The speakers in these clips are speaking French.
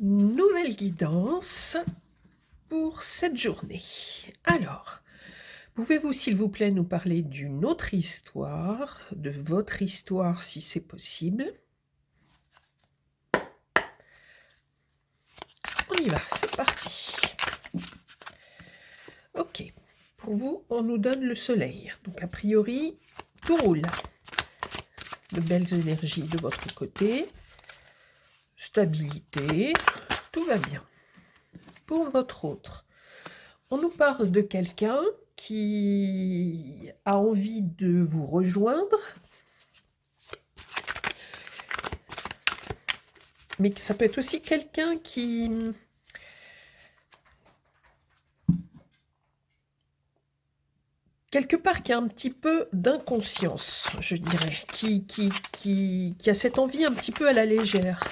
Nouvelle guidance pour cette journée. Alors, pouvez-vous s'il vous plaît nous parler d'une autre histoire, de votre histoire si c'est possible? On y va, c'est parti. Ok, pour vous, on nous donne le soleil. Donc a priori, tout roule. De belles énergies de votre côté. Stabilité, tout va bien. Pour votre autre, on nous parle de quelqu'un qui a envie de vous rejoindre, mais ça peut être aussi quelqu'un qui... quelque part qui a un petit peu d'inconscience, je dirais, qui a cette envie un petit peu à la légère.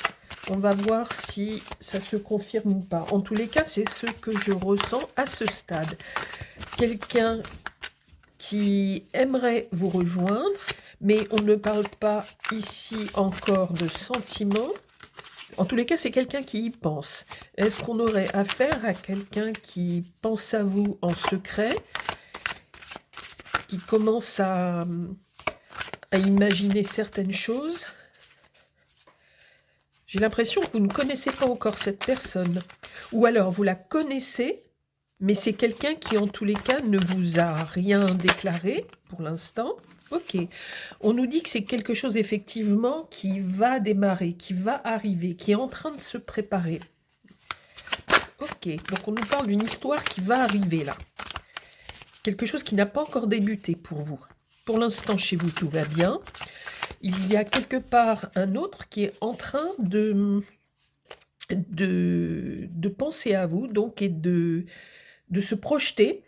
On va voir si ça se confirme ou pas. En tous les cas, c'est ce que je ressens à ce stade. Quelqu'un qui aimerait vous rejoindre, mais on ne parle pas ici encore de sentiments. En tous les cas, c'est quelqu'un qui y pense. Est-ce qu'on aurait affaire à quelqu'un qui pense à vous en secret, qui commence à imaginer certaines choses? J'ai l'impression que vous ne connaissez pas encore cette personne. Ou alors, vous la connaissez, mais c'est quelqu'un qui, en tous les cas, ne vous a rien déclaré pour l'instant. Ok. On nous dit que c'est quelque chose, effectivement, qui va démarrer, qui va arriver, qui est en train de se préparer. Ok. Donc, on nous parle d'une histoire qui va arriver, là. Quelque chose qui n'a pas encore débuté pour vous. Pour l'instant, chez vous, tout va bien. Il y a quelque part un autre qui est en train de penser à vous, donc, et de se projeter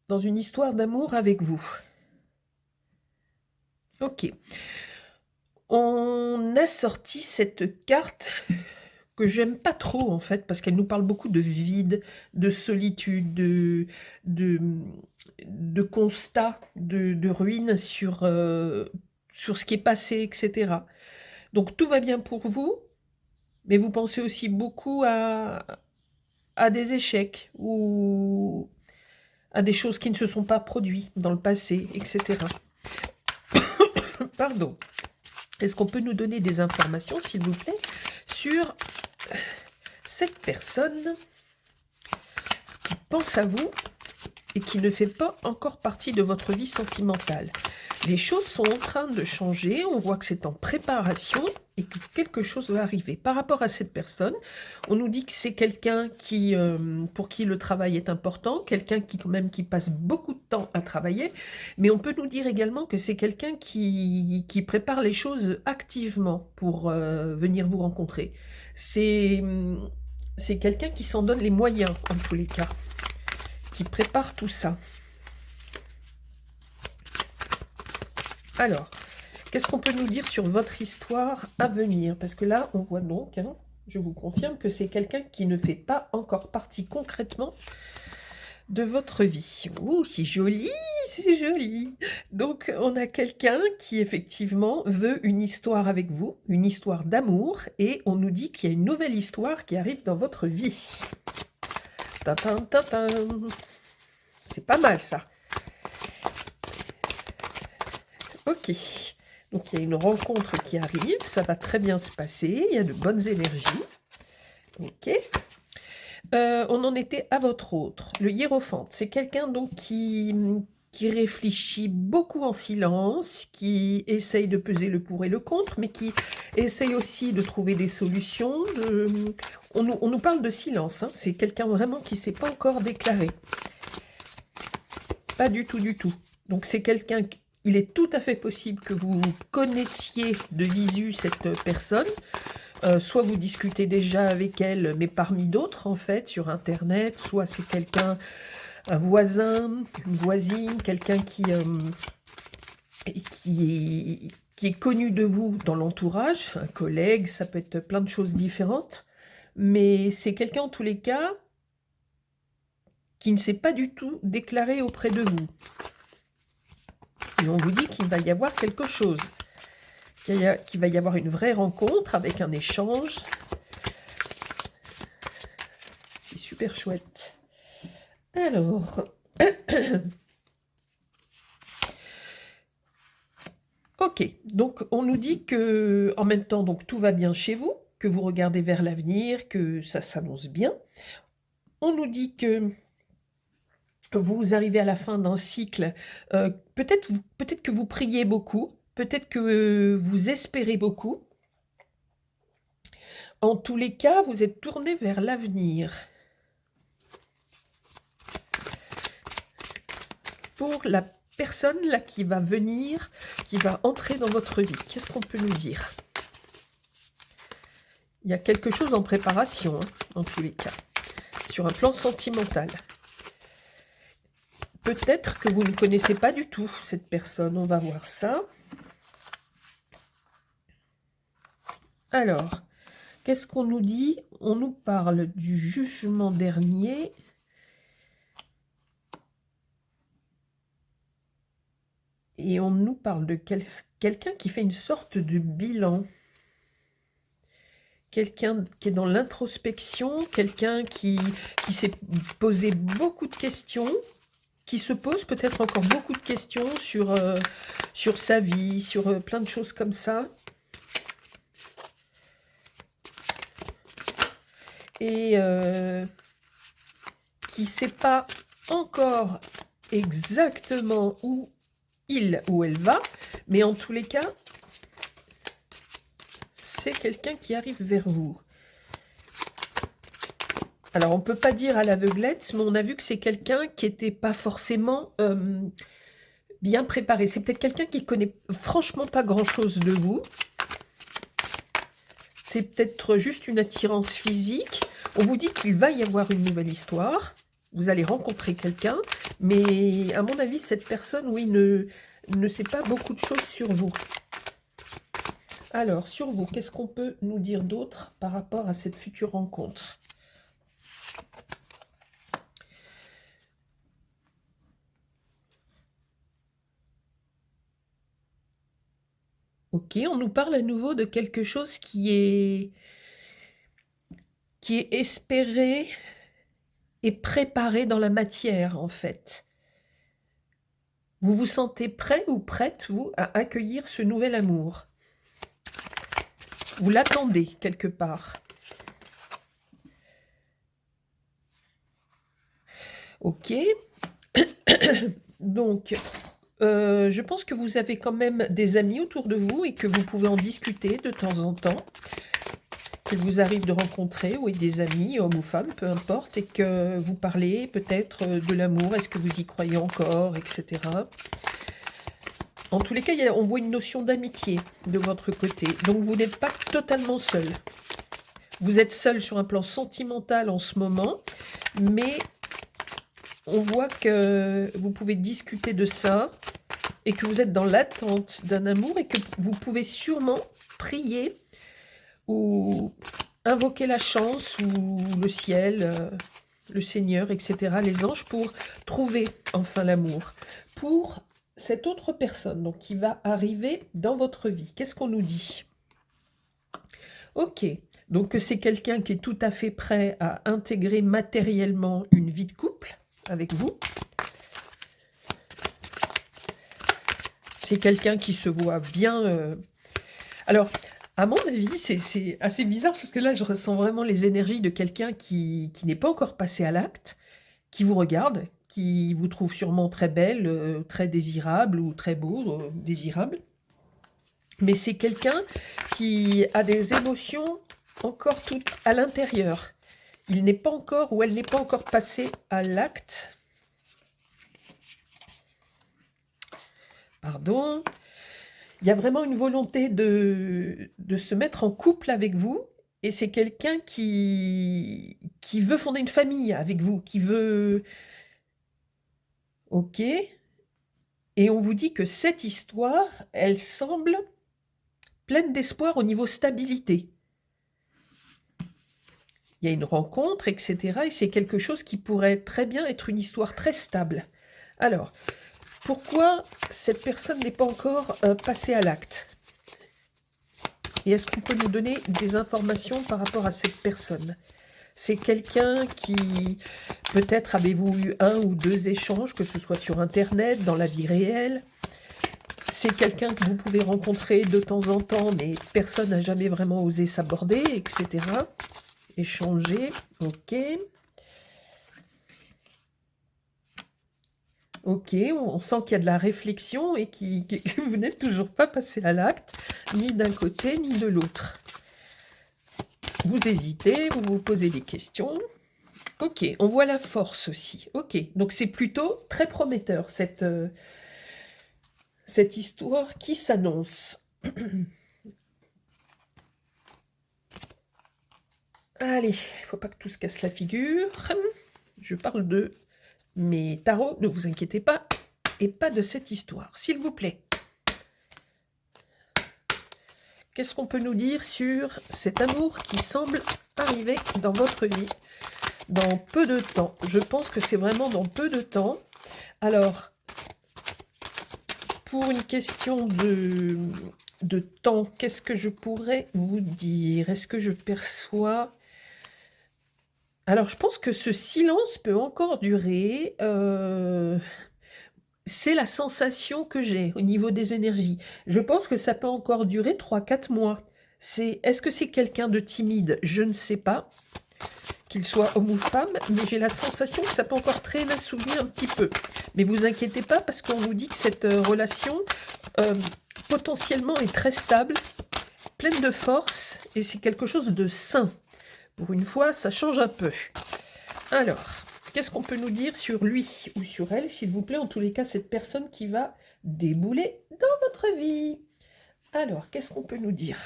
dans une histoire d'amour avec vous. Ok. On a sorti cette carte que j'aime pas trop, en fait, parce qu'elle nous parle beaucoup de vide, de solitude, de constat, de ruine sur ce qui est passé, etc. Donc tout va bien pour vous, mais vous pensez aussi beaucoup à des échecs ou à des choses qui ne se sont pas produites dans le passé, etc. Pardon. Est-ce qu'on peut nous donner des informations, s'il vous plaît, sur cette personne qui pense à vous et qui ne fait pas encore partie de votre vie sentimentale? Les choses sont en train de changer, on voit que c'est en préparation et que quelque chose va arriver. Par rapport à cette personne, on nous dit que c'est quelqu'un qui, pour qui le travail est important, quelqu'un qui quand même qui passe beaucoup de temps à travailler, mais on peut nous dire également que c'est quelqu'un qui prépare les choses activement pour venir vous rencontrer. C'est quelqu'un qui s'en donne les moyens, en tous les cas, qui prépare tout ça. Alors, qu'est-ce qu'on peut nous dire sur votre histoire à venir? Parce que là, on voit donc, hein, je vous confirme que c'est quelqu'un qui ne fait pas encore partie concrètement de votre vie. Ouh, c'est joli, c'est joli. Donc, on a quelqu'un qui, effectivement, veut une histoire avec vous, une histoire d'amour, et on nous dit qu'il y a une nouvelle histoire qui arrive dans votre vie. Tintin, tintin. C'est pas mal, ça. Ok, donc il y a une rencontre qui arrive, ça va très bien se passer, il y a de bonnes énergies. Ok. On en était à votre autre, le hiérophante. C'est quelqu'un donc qui réfléchit beaucoup en silence, qui essaye de peser le pour et le contre, mais qui essaye aussi de trouver des solutions. On nous parle de silence, hein. C'est quelqu'un vraiment qui ne s'est pas encore déclaré. Pas du tout, du tout. Donc c'est quelqu'un... Il est tout à fait possible que vous connaissiez de visu cette personne. Soit vous discutez déjà avec elle, mais parmi d'autres, en fait, sur Internet. Soit c'est quelqu'un, un voisin, une voisine, quelqu'un qui est connu de vous dans l'entourage. Un collègue, ça peut être plein de choses différentes. Mais c'est quelqu'un, en tous les cas, qui ne s'est pas du tout déclaré auprès de vous. Et on vous dit qu'il va y avoir quelque chose, qu'il va y avoir une vraie rencontre avec un échange. c'est super chouette. Alors, ok, donc on nous dit que en même temps, donc tout va bien chez vous, que vous regardez vers l'avenir, que ça s'annonce bien. On nous dit que vous arrivez à la fin d'un cycle, peut-être que vous priez beaucoup, peut-être que vous espérez beaucoup. En tous les cas, vous êtes tourné vers l'avenir. Pour la personne là qui va venir, qui va entrer dans votre vie, qu'est-ce qu'on peut nous dire? Il y a quelque chose en préparation, hein, en tous les cas, sur un plan sentimental. Peut-être que vous ne connaissez pas du tout cette personne, on va voir ça. Alors, qu'est-ce qu'on nous dit? On nous parle du jugement dernier. Et on nous parle de quelqu'un qui fait une sorte de bilan. Quelqu'un qui est dans l'introspection, quelqu'un qui s'est posé beaucoup de questions, qui se pose peut-être encore beaucoup de questions sur sa vie, sur plein de choses comme ça. Et qui ne sait pas encore exactement où il ou elle va, mais en tous les cas, c'est quelqu'un qui arrive vers vous. Alors, on ne peut pas dire à l'aveuglette, mais on a vu que c'est quelqu'un qui n'était pas forcément bien préparé. C'est peut-être quelqu'un qui ne connaît franchement pas grand-chose de vous. C'est peut-être juste une attirance physique. On vous dit qu'il va y avoir une nouvelle histoire. Vous allez rencontrer quelqu'un, mais à mon avis, cette personne, oui, ne sait pas beaucoup de choses sur vous. Alors, sur vous, qu'est-ce qu'on peut nous dire d'autre par rapport à cette future rencontre? Ok, on nous parle à nouveau de quelque chose qui est espéré et préparé dans la matière, en fait. Vous vous sentez prêt ou prête, vous, à accueillir ce nouvel amour? Vous l'attendez quelque part. Ok. Donc, je pense que vous avez quand même des amis autour de vous et que vous pouvez en discuter de temps en temps. Qu'il vous arrive de rencontrer, oui, des amis, hommes ou femmes, peu importe, et que vous parlez peut-être de l'amour, est-ce que vous y croyez encore, etc. En tous les cas, on voit une notion d'amitié de votre côté, donc vous n'êtes pas totalement seul. Vous êtes seul sur un plan sentimental en ce moment, mais on voit que vous pouvez discuter de ça, et que vous êtes dans l'attente d'un amour, et que vous pouvez sûrement prier ou invoquer la chance ou le ciel, le Seigneur, etc., les anges, pour trouver enfin l'amour. Pour cette autre personne donc, qui va arriver dans votre vie, qu'est-ce qu'on nous dit? Ok, donc c'est quelqu'un qui est tout à fait prêt à intégrer matériellement une vie de couple avec vous. C'est quelqu'un qui se voit bien... Alors, à mon avis, c'est assez bizarre parce que là, je ressens vraiment les énergies de quelqu'un qui n'est pas encore passé à l'acte, qui vous regarde, qui vous trouve sûrement très belle, très désirable ou très beau, désirable. Mais c'est quelqu'un qui a des émotions encore toutes à l'intérieur. Il n'est pas encore ou elle n'est pas encore passée à l'acte. Pardon. Il y a vraiment une volonté de se mettre en couple avec vous, et c'est quelqu'un qui veut fonder une famille avec vous, qui veut... Ok. Et on vous dit que cette histoire, elle semble pleine d'espoir au niveau stabilité. Il y a une rencontre, etc. Et c'est quelque chose qui pourrait très bien être une histoire très stable. Alors... Pourquoi cette personne n'est pas encore passée à l'acte? Et est-ce qu'on peut nous donner des informations par rapport à cette personne? C'est quelqu'un qui, peut-être avez-vous eu 1 ou 2 échanges, que ce soit sur Internet, dans la vie réelle. C'est quelqu'un que vous pouvez rencontrer de temps en temps, mais personne n'a jamais vraiment osé s'aborder, etc. Échanger, ok. Ok, on sent qu'il y a de la réflexion et que vous n'êtes toujours pas passé à l'acte, ni d'un côté ni de l'autre. Vous hésitez, vous vous posez des questions. Ok, on voit la force aussi. Ok, donc c'est plutôt très prometteur cette histoire qui s'annonce. Allez, il ne faut pas que tout se casse la figure. Je parle de mes tarots, ne vous inquiétez pas, et pas de cette histoire, s'il vous plaît. Qu'est-ce qu'on peut nous dire sur cet amour qui semble arriver dans votre vie dans peu de temps? Je pense que c'est vraiment dans peu de temps. Alors, pour une question de temps, qu'est-ce que je pourrais vous dire? Est-ce que je perçois... Alors, je pense que ce silence peut encore durer. C'est la sensation que j'ai au niveau des énergies. Je pense que ça peut encore durer 3-4 mois. Est-ce que c'est quelqu'un de timide? Je ne sais pas, qu'il soit homme ou femme, mais j'ai la sensation que ça peut encore traîner la souligne un petit peu. Mais vous inquiétez pas, parce qu'on nous dit que cette relation, potentiellement, est très stable, pleine de force, et c'est quelque chose de sain. Pour une fois, ça change un peu. Alors, qu'est-ce qu'on peut nous dire sur lui ou sur elle, s'il vous plaît? En tous les cas, cette personne qui va débouler dans votre vie. Alors, qu'est-ce qu'on peut nous dire?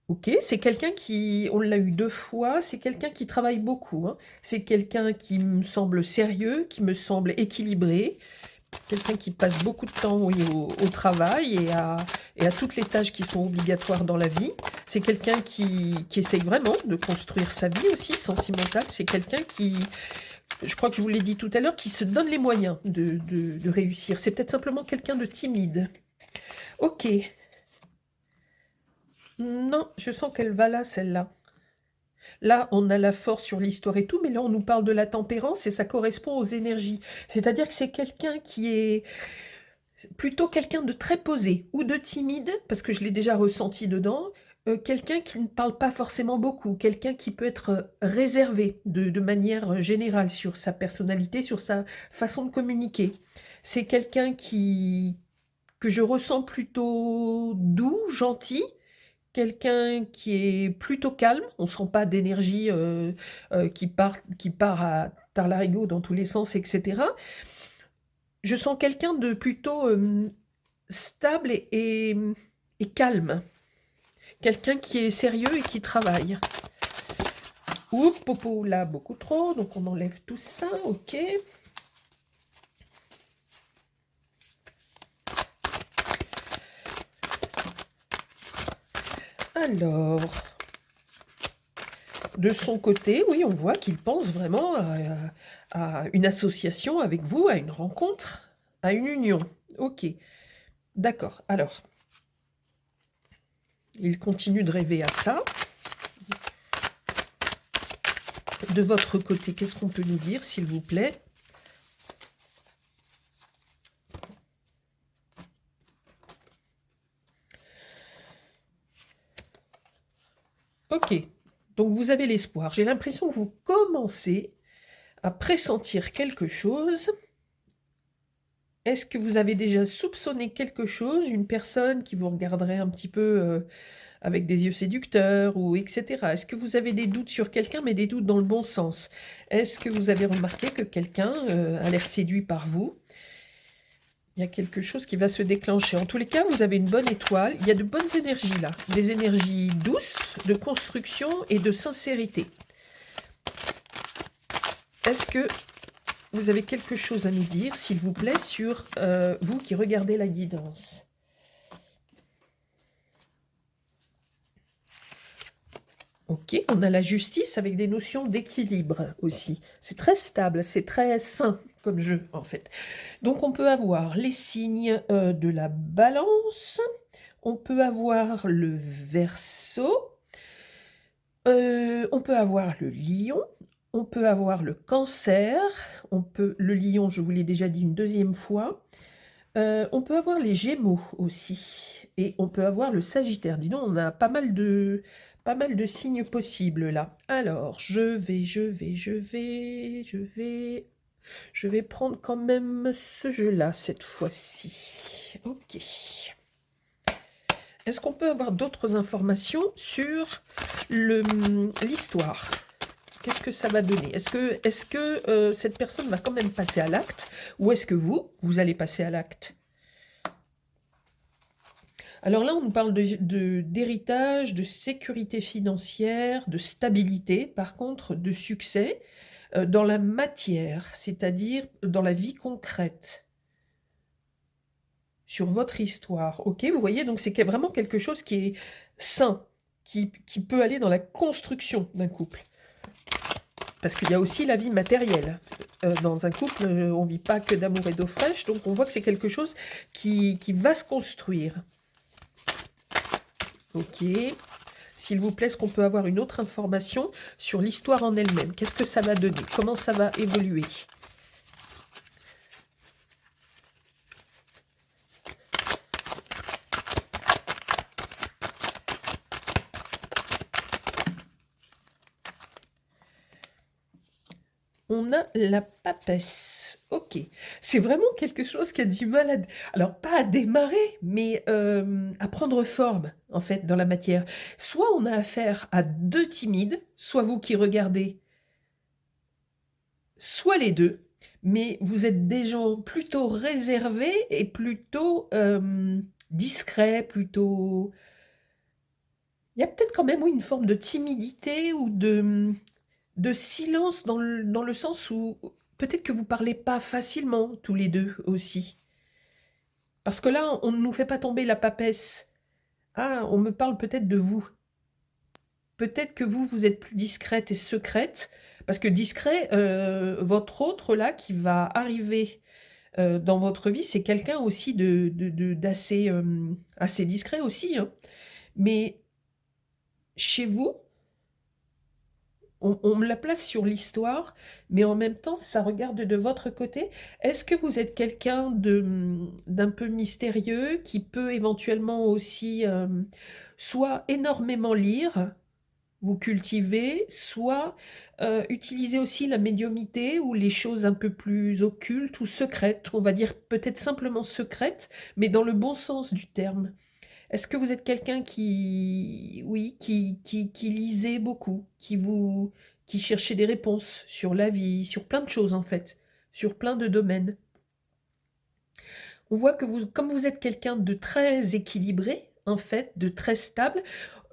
Ok, c'est quelqu'un qui, on l'a eu 2 fois, c'est quelqu'un qui travaille beaucoup. Hein. C'est quelqu'un qui me semble sérieux, qui me semble équilibré, quelqu'un qui passe beaucoup de temps au travail et à toutes les tâches qui sont obligatoires dans la vie. C'est quelqu'un qui essaye vraiment de construire sa vie aussi, sentimentale. C'est quelqu'un qui, je crois que je vous l'ai dit tout à l'heure, qui se donne les moyens de réussir. C'est peut-être simplement quelqu'un de timide. Ok. Non, je sens qu'elle va là, celle-là. Là, on a la force sur l'histoire et tout, mais là, on nous parle de la tempérance et ça correspond aux énergies. C'est-à-dire que c'est quelqu'un qui est plutôt quelqu'un de très posé ou de timide, parce que je l'ai déjà ressenti dedans, quelqu'un qui ne parle pas forcément beaucoup, quelqu'un qui peut être réservé de manière générale sur sa personnalité, sur sa façon de communiquer. C'est quelqu'un que je ressens plutôt doux, gentil, quelqu'un qui est plutôt calme, on ne sent pas d'énergie qui part à tard-larigot dans tous les sens, etc. Je sens quelqu'un de plutôt stable et calme. Quelqu'un qui est sérieux et qui travaille. Oups, popo, là, beaucoup trop, donc on enlève tout ça, ok. Alors, de son côté, oui, on voit qu'il pense vraiment à une association avec vous, à une rencontre, à une union. Ok, d'accord. Alors, il continue de rêver à ça. De votre côté, qu'est-ce qu'on peut nous dire, s'il vous plaît? Ok, donc vous avez l'espoir. J'ai l'impression que vous commencez à pressentir quelque chose. Est-ce que vous avez déjà soupçonné quelque chose, une personne qui vous regarderait un petit peu avec des yeux séducteurs, ou etc. Est-ce que vous avez des doutes sur quelqu'un, mais des doutes dans le bon sens? Est-ce que vous avez remarqué que quelqu'un a l'air séduit par vous? Il y a quelque chose qui va se déclencher. En tous les cas, vous avez une bonne étoile. Il y a de bonnes énergies là. Des énergies douces, de construction et de sincérité. Est-ce que vous avez quelque chose à nous dire, s'il vous plaît, sur vous qui regardez la guidance? Ok, on a la justice avec des notions d'équilibre aussi. C'est très stable, c'est très sain comme jeu, en fait. Donc, on peut avoir les signes de la balance, On peut avoir le Verseau. On peut avoir le Lion. On peut avoir le Cancer. Le Lion, je vous l'ai déjà dit une deuxième fois. On peut avoir les Gémeaux aussi. Et on peut avoir le Sagittaire. Dis donc, on a pas mal de signes possibles là. Alors, je vais prendre quand même ce jeu-là cette fois-ci. Ok. Est-ce qu'on peut avoir d'autres informations sur l'histoire? Qu'est-ce que ça va donner? Est-ce que cette personne va quand même passer à l'acte? Ou est-ce que vous allez passer à l'acte? Alors là, on nous parle d'héritage, de sécurité financière, de stabilité, par contre, de succès dans la matière, c'est-à-dire dans la vie concrète, sur votre histoire. Ok, vous voyez, donc c'est vraiment quelque chose qui est sain, qui peut aller dans la construction d'un couple. Parce qu'il y a aussi la vie matérielle. Dans un couple, on ne vit pas que d'amour et d'eau fraîche, donc on voit que c'est quelque chose qui va se construire. Ok. S'il vous plaît, est-ce qu'on peut avoir une autre information sur l'histoire en elle-même? Qu'est-ce que ça va donner? Comment ça va évoluer? On a la papesse. Ok. C'est vraiment quelque chose qui a du mal à... Alors, pas à démarrer, mais à prendre forme, en fait, dans la matière. Soit on a affaire à deux timides, soit vous qui regardez, soit les deux, mais vous êtes des gens plutôt réservés et plutôt discrets, plutôt... Il y a peut-être quand même, oui, une forme de timidité ou de silence dans le sens où peut-être que vous parlez pas facilement tous les deux aussi. Parce que là, on ne nous fait pas tomber la papesse. Ah, on me parle peut-être de vous. Peut-être que vous êtes plus discrète et secrète. Parce que discret, votre autre là qui va arriver dans votre vie, c'est quelqu'un aussi d'assez assez discret aussi. Hein. Mais chez vous, on me la place sur l'histoire, mais en même temps, ça regarde de votre côté. Est-ce que vous êtes quelqu'un d'un peu mystérieux qui peut éventuellement aussi soit énormément lire, vous cultivez, soit utiliser aussi la médiumnité ou les choses un peu plus occultes ou secrètes, on va dire peut-être simplement secrètes, mais dans le bon sens du terme. Est-ce que vous êtes quelqu'un oui, qui lisait beaucoup, qui cherchait des réponses sur la vie, sur plein de choses en fait, sur plein de domaines? On voit que comme vous êtes quelqu'un de très équilibré, en fait, de très stable,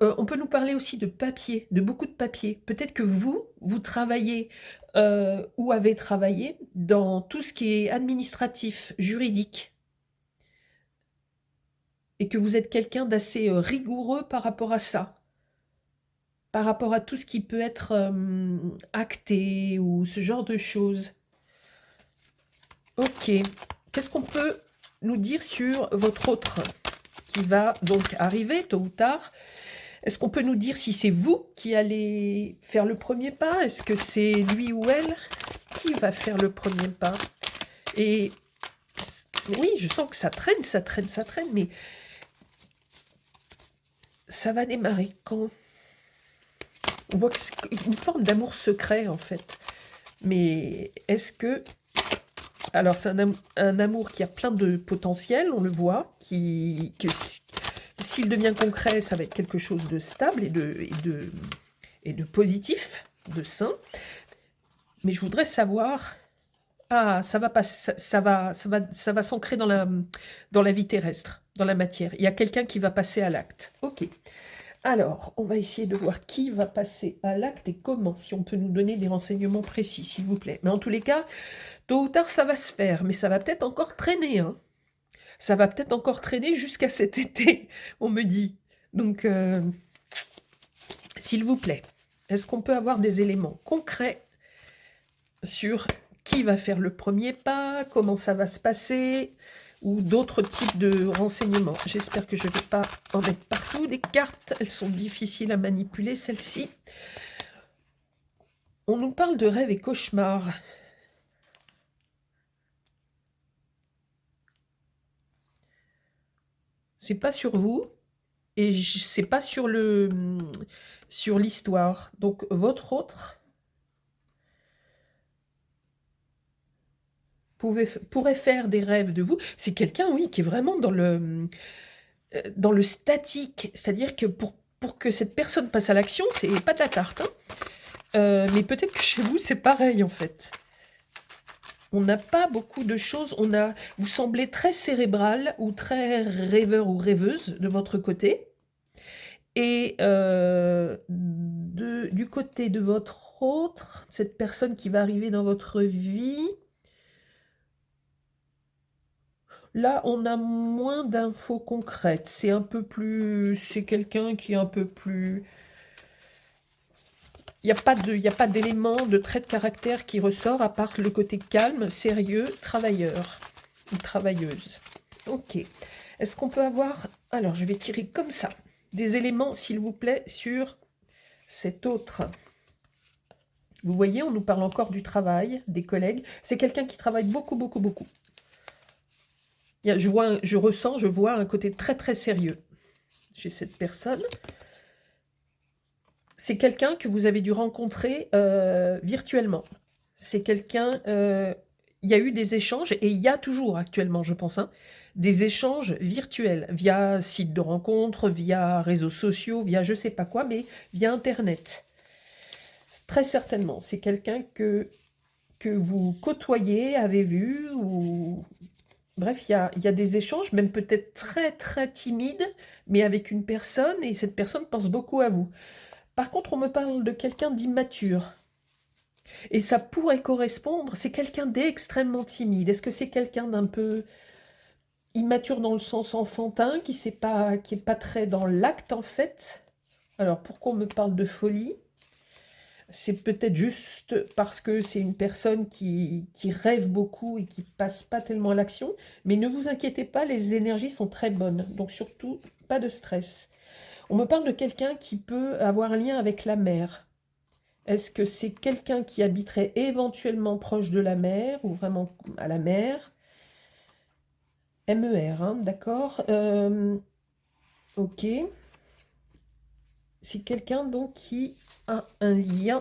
on peut nous parler aussi de papier, de beaucoup de papier. Peut-être que vous travaillez ou avez travaillé dans tout ce qui est administratif, juridique, et que vous êtes quelqu'un d'assez rigoureux par rapport à ça, par rapport à tout ce qui peut être acté ou ce genre de choses. Ok. Qu'est-ce qu'on peut nous dire sur votre autre qui va donc arriver tôt ou tard? Est-ce qu'on peut nous dire si c'est vous qui allez faire le premier pas? Est-ce que c'est lui ou elle qui va faire le premier pas? Et oui, je sens que ça traîne, mais ça va démarrer quand? On voit que c'est une forme d'amour secret, en fait. Mais est-ce que... Alors, c'est un amour qui a plein de potentiel, on le voit, que s'il devient concret, ça va être quelque chose de stable et de positif, de sain. Mais je voudrais savoir... Ah, ça va s'ancrer dans la vie terrestre, dans la matière. Il y a quelqu'un qui va passer à l'acte. Ok. Alors, on va essayer de voir qui va passer à l'acte et comment, si on peut nous donner des renseignements précis, s'il vous plaît. Mais en tous les cas, tôt ou tard, ça va se faire, mais ça va peut-être encore traîner. Hein. Ça va peut-être encore traîner jusqu'à cet été, on me dit. Donc, s'il vous plaît, est-ce qu'on peut avoir des éléments concrets sur qui va faire le premier pas, comment ça va se passer? ou d'autres types de renseignements. J'espère que je ne vais pas en mettre partout. Les cartes, elles sont difficiles à manipuler, celles-ci. On nous parle de rêves et cauchemars. C'est pas sur vous et c'est pas sur l'histoire. Donc votre autre pourrait faire des rêves de vous. C'est quelqu'un, oui, qui est vraiment dans le statique. C'est-à-dire que pour que cette personne passe à l'action, c'est pas de la tarte. Hein. Mais peut-être que chez vous, c'est pareil, en fait. On n'a pas beaucoup de choses. Vous semblez très cérébral ou très rêveur ou rêveuse de votre côté. Et du côté de votre autre, cette personne qui va arriver dans votre vie, là, on a moins d'infos concrètes. C'est un peu plus... C'est quelqu'un qui est un peu plus... Il n'y a pas d'élément de trait de caractère qui ressort, à part le côté calme, sérieux, travailleur ou travailleuse. Ok. Est-ce qu'on peut avoir... Alors, je vais tirer comme ça. Des éléments, s'il vous plaît, sur cet autre. Vous voyez, on nous parle encore du travail, des collègues. C'est quelqu'un qui travaille beaucoup, beaucoup, beaucoup. Je vois un côté très, très sérieux chez cette personne. C'est quelqu'un que vous avez dû rencontrer virtuellement. C'est quelqu'un... il y a eu des échanges, et il y a toujours actuellement, je pense, hein, des échanges virtuels, via site de rencontres, via réseaux sociaux, via je sais pas quoi, mais via Internet. Très certainement, c'est quelqu'un que vous côtoyez, avez vu, ou... Bref, il y a des échanges, même peut-être très très timides, mais avec une personne, et cette personne pense beaucoup à vous. Par contre, on me parle de quelqu'un d'immature. Et ça pourrait correspondre, c'est quelqu'un d'extrêmement timide. Est-ce que c'est quelqu'un d'un peu immature dans le sens enfantin, qui est pas très dans l'acte en fait? Alors, pourquoi on me parle de folie? C'est peut-être juste parce que c'est une personne qui rêve beaucoup et qui passe pas tellement à l'action. Mais ne vous inquiétez pas, les énergies sont très bonnes. Donc surtout, pas de stress. On me parle de quelqu'un qui peut avoir un lien avec la mer. Est-ce que c'est quelqu'un qui habiterait éventuellement proche de la mer ou vraiment à la mer? MER, hein, d'accord. Ok. C'est quelqu'un donc qui a un lien.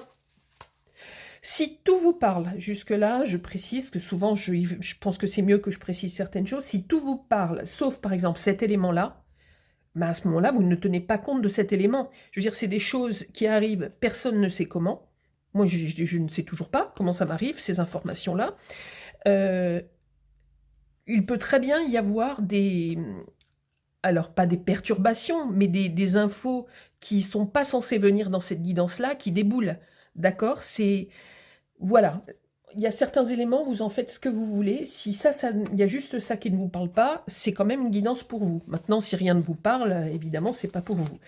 Si tout vous parle, jusque-là, je précise que souvent, je pense que c'est mieux que je précise certaines choses. Si tout vous parle, sauf par exemple cet élément-là, ben à ce moment-là, vous ne tenez pas compte de cet élément. Je veux dire, c'est des choses qui arrivent, personne ne sait comment. Moi, je ne sais toujours pas comment ça m'arrive, ces informations-là. Il peut très bien y avoir des... Alors, pas des perturbations, mais des infos qui ne sont pas censées venir dans cette guidance-là, qui déboulent. D'accord? C'est... Voilà. Il y a certains éléments, vous en faites ce que vous voulez. Si il y a juste ça qui ne vous parle pas, c'est quand même une guidance pour vous. Maintenant, si rien ne vous parle, évidemment, c'est pas pour vous.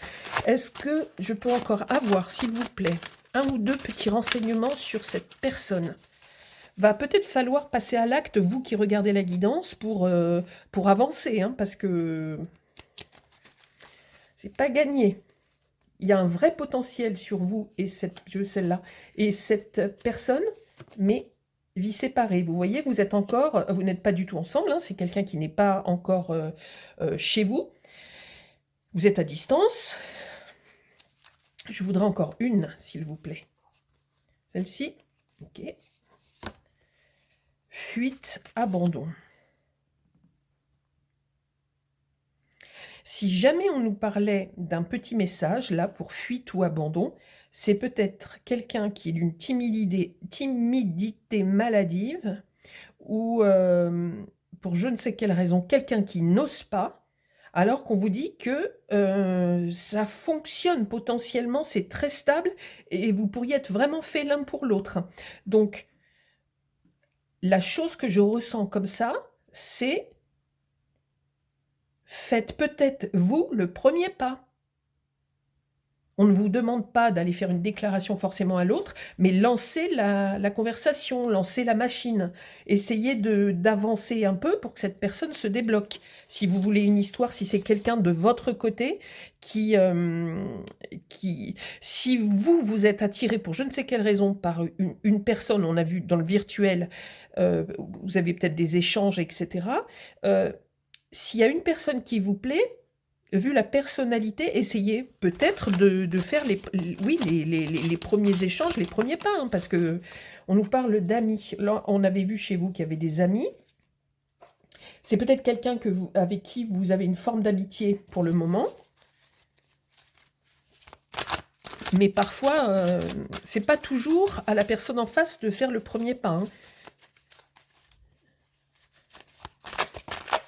Est-ce que je peux encore avoir, s'il vous plaît, un ou deux petits renseignements sur cette personne? Va peut-être falloir passer à l'acte, vous qui regardez la guidance, pour avancer, hein, parce que c'est pas gagné. Il y a un vrai potentiel sur vous et celle-là et cette personne, mais vie séparée. Vous voyez, vous n'êtes pas du tout ensemble, hein, c'est quelqu'un qui n'est pas encore chez vous. Vous êtes à distance. Je voudrais encore une, s'il vous plaît. Celle-ci. Ok. Fuite, abandon. Si jamais on nous parlait d'un petit message, là, pour fuite ou abandon, c'est peut-être quelqu'un qui est d'une timidité maladive, ou pour je ne sais quelle raison, quelqu'un qui n'ose pas, alors qu'on vous dit que ça fonctionne potentiellement, c'est très stable, et vous pourriez être vraiment fait l'un pour l'autre. Donc, la chose que je ressens comme ça, c'est... Faites peut-être, vous, le premier pas. On ne vous demande pas d'aller faire une déclaration forcément à l'autre, mais lancez la conversation, lancez la machine. Essayez d'avancer un peu pour que cette personne se débloque. Si vous voulez une histoire, si c'est quelqu'un de votre côté si vous êtes attiré pour je ne sais quelle raison par une personne, on a vu dans le virtuel, vous avez peut-être des échanges, etc. S'il y a une personne qui vous plaît, vu la personnalité, essayez peut-être de faire les premiers échanges, les premiers pas, hein, parce que on nous parle d'amis. Là, on avait vu chez vous qu'il y avait des amis. C'est peut-être quelqu'un avec qui vous avez une forme d'amitié pour le moment. Mais parfois, c'est pas toujours à la personne en face de faire le premier pas, hein.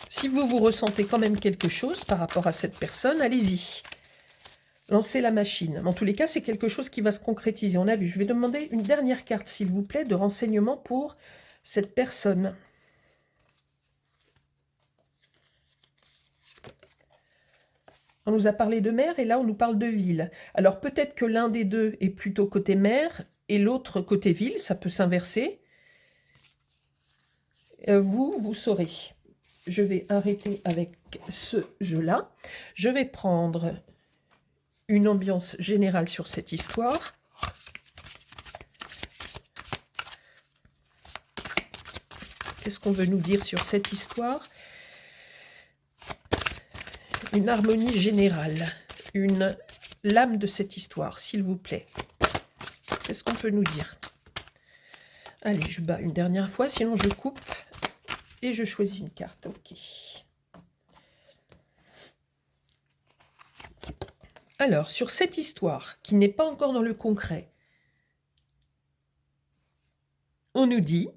Si vous ressentez quand même quelque chose par rapport à cette personne, allez-y. Lancez la machine. En tous les cas, c'est quelque chose qui va se concrétiser. On a vu. Je vais demander une dernière carte, s'il vous plaît, de renseignement pour cette personne. On nous a parlé de mer et là, on nous parle de ville. Alors, peut-être que l'un des deux est plutôt côté mer et l'autre côté ville. Ça peut s'inverser. Vous saurez. Je vais arrêter avec ce jeu-là. Je vais prendre une ambiance générale sur cette histoire. Qu'est-ce qu'on veut nous dire sur cette histoire? Une harmonie générale, l'âme de cette histoire, s'il vous plaît. Qu'est-ce qu'on peut nous dire? Allez, je bats une dernière fois, sinon je coupe et je choisis une carte. Ok. Alors, sur cette histoire, qui n'est pas encore dans le concret, on nous dit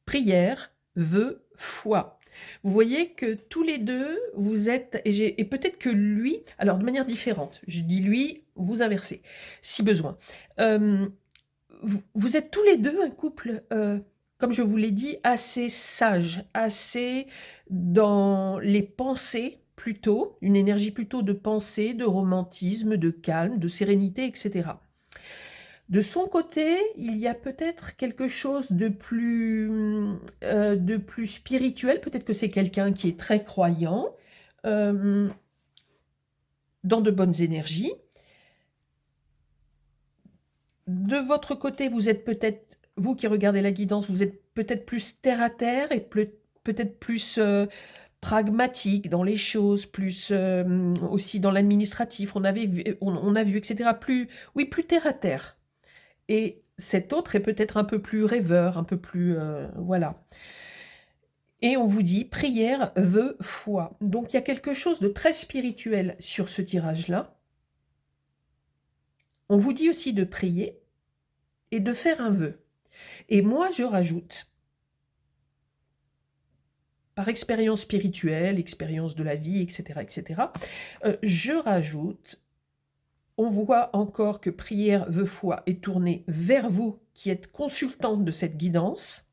prière, vœu, foi. Vous voyez que tous les deux, vous êtes, et peut-être que lui, alors de manière différente, je dis lui, vous inversez, si besoin. Vous êtes tous les deux un couple, comme je vous l'ai dit, assez sage, assez dans les pensées plutôt, une énergie plutôt de pensée, de romantisme, de calme, de sérénité, etc. De son côté, il y a peut-être quelque chose de plus spirituel. Peut-être que c'est quelqu'un qui est très croyant, dans de bonnes énergies. De votre côté, vous êtes peut-être, vous qui regardez la guidance, vous êtes peut-être plus terre à terre et peut-être plus pragmatique dans les choses, plus aussi dans l'administratif. On a vu, etc. Plus terre à terre. Et cet autre est peut-être un peu plus rêveur, un peu plus... voilà. Et on vous dit prière, vœu, foi. Donc il y a quelque chose de très spirituel sur ce tirage-là. On vous dit aussi de prier et de faire un vœu. Et moi, je rajoute, par expérience spirituelle, expérience de la vie, etc., je rajoute, on voit encore que prière, vœu, foi est tournée vers vous qui êtes consultante de cette guidance.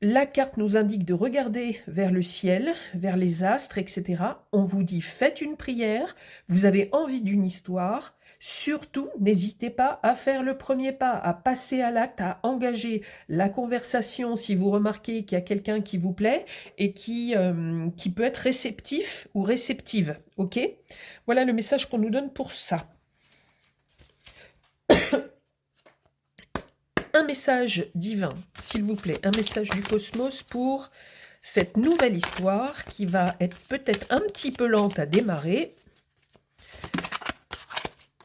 La carte nous indique de regarder vers le ciel, vers les astres, etc. On vous dit faites une prière, vous avez envie d'une histoire. Surtout, n'hésitez pas à faire le premier pas, à passer à l'acte, à engager la conversation si vous remarquez qu'il y a quelqu'un qui vous plaît et qui peut être réceptif ou réceptive. Ok? Voilà le message qu'on nous donne pour ça. Un message divin, s'il vous plaît, un message du cosmos pour cette nouvelle histoire qui va être peut-être un petit peu lente à démarrer.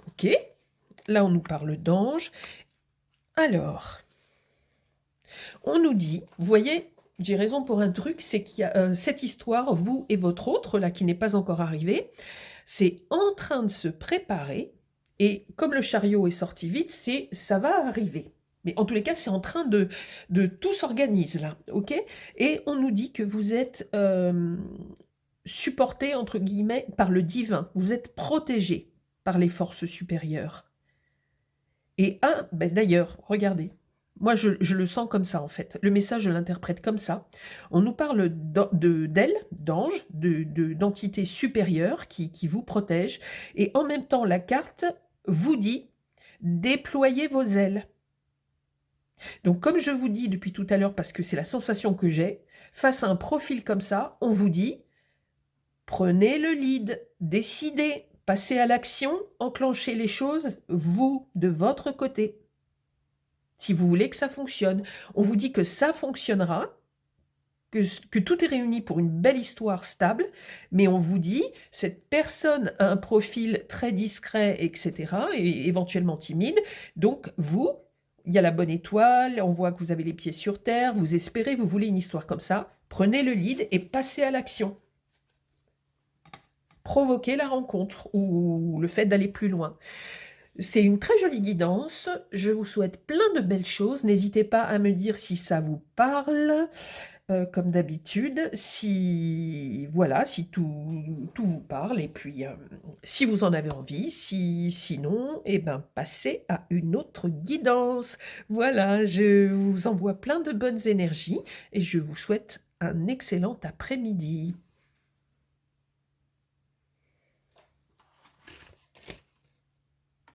Ok, là on nous parle d'ange. Alors, on nous dit, vous voyez, j'ai raison pour un truc, c'est qu'il y a cette histoire, vous et votre autre, là qui n'est pas encore arrivée, c'est en train de se préparer, et comme le chariot est sorti vite, ça va arriver. Mais en tous les cas, c'est en train de tout s'organiser là, ok? Et on nous dit que vous êtes supporté, entre guillemets, par le divin. Vous êtes protégé par les forces supérieures. Et d'ailleurs, regardez, Moi, je le sens comme ça, en fait. Le message, je l'interprète comme ça. On nous parle d'ailes, d'anges, d'entités supérieures qui vous protègent. Et en même temps, la carte vous dit, déployez vos ailes. Donc, comme je vous dis depuis tout à l'heure, parce que c'est la sensation que j'ai, face à un profil comme ça, on vous dit, prenez le lead, décidez, passez à l'action, enclenchez les choses, vous, de votre côté. Si vous voulez que ça fonctionne, on vous dit que ça fonctionnera, que tout est réuni pour une belle histoire stable, mais on vous dit, cette personne a un profil très discret, etc., et éventuellement timide, donc vous, il y a la bonne étoile, on voit que vous avez les pieds sur terre, vous espérez, vous voulez une histoire comme ça, prenez le lead et passez à l'action. Provoquez la rencontre ou le fait d'aller plus loin. C'est une très jolie guidance, je vous souhaite plein de belles choses, n'hésitez pas à me dire si ça vous parle, comme d'habitude, si voilà, si tout vous parle, et puis si vous en avez envie, sinon, eh ben, passez à une autre guidance. Voilà, je vous envoie plein de bonnes énergies et je vous souhaite un excellent après-midi.